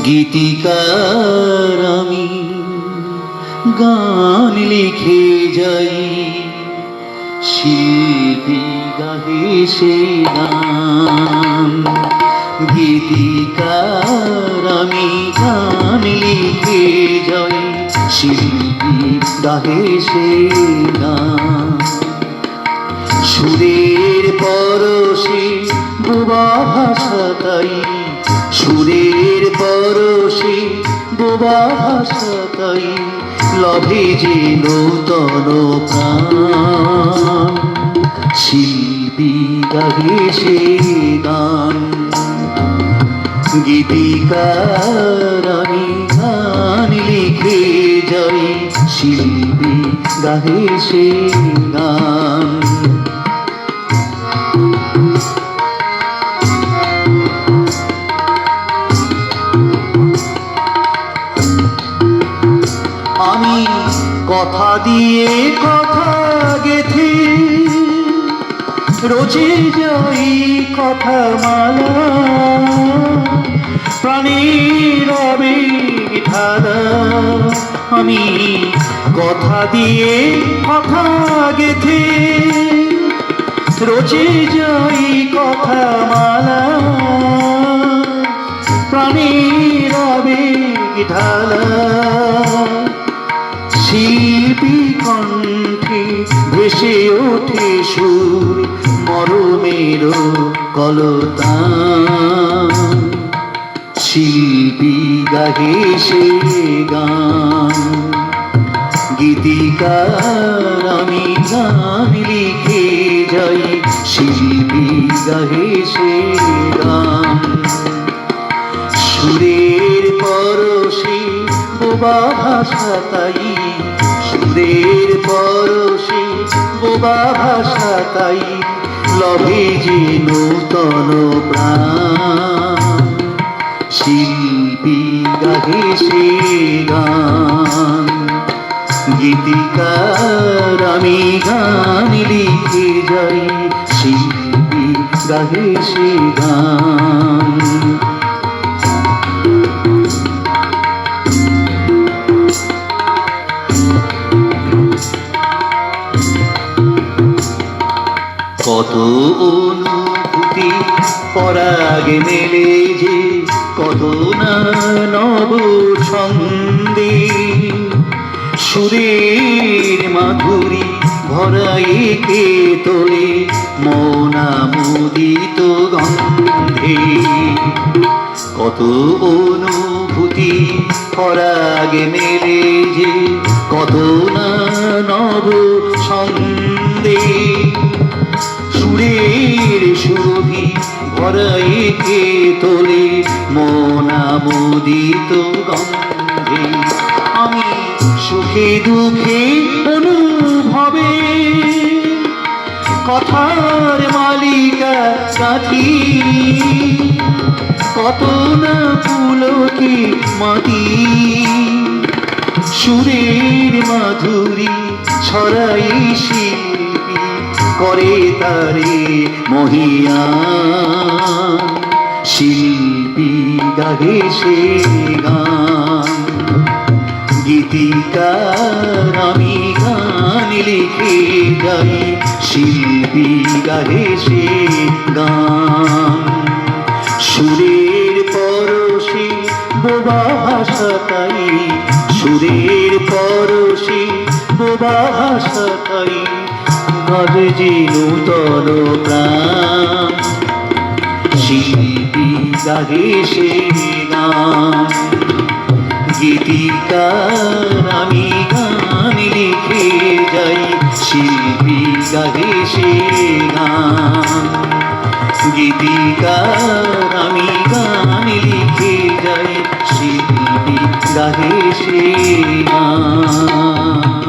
গীতিকার আমি গান লিখে যাই, শিল্পী গাহে সে গান। গীতিকার আমি গান লিখে যাই, শিল্পী গাহে সে গান। সুরের পরশে বোবা ভাষা তাই, সুরের পরশে বোবা ভাষা তাই, লভে যে নূতন প্রাণ। শিল্পী গাহে সে গান। গীতিকার আমি গান লিখে যাই, শিল্পী গাহে সে গান। আমি কথা দিয়ে কথা গেথে রচে যাই কথা মালা, প্রাণীর আবেগ ধারা। আমি কথা দিয়ে কথা গেথে রচে যাই কথা মালা, প্রাণীর আবেগ ঢালা। শিল্পী কণ্ঠে ভেসে ওঠে সুর, মরমের কলতান। শিল্পী গাহে সে গান। গীতিকার আমি গান লিখে যাই, শিল্পী গাহে সে গান। সুরের পরশে বোবা ভাষা তাই, সুরের পরশে বোবা ভাষা তাই, লভে যে নূতন প্রাণ। শিল্পী গাহে সে গান। গীতিকার আমি গান লিখে যাই, শিল্পী গাহে সে গান। কত অনুভূতি পরাগে মেলে যে, কত না নব ছন্দে। সুরের মাধুরী ভরাই কে তোলে মনামোদিত গন্ধে। কত অনুভূতি পরাগে মেলে যে, কত না নব ছন্দে। সুরের সুরভি ভরাই কে তোলে মনামোদিত গন্ধে। আমি সুখে দুঃখে অনুভবে কথার মালিকা সাথী। কত না পুলকে মাটি, সুরের মাধুরী ছড়াই শিল্পী করে তারে মহিয়ান। শিল্পী গাহে সে গান। গীতিকার আমি গান লিখে যাই, শিল্পী গাহে সে গান। সুরের পরশে বোবা ভাষা তাই, সুরের পরশে বোবা ভাষা তাই, গাহে যে নূতন প্রাণ। শিল্পী গাহে সে গান। গীতিকার আমি গান লিখে যাই, শিল্পী গাহে সে গান। গীতিকার আমি গান লিখে যাই, শিল্পী গাহে সে গান।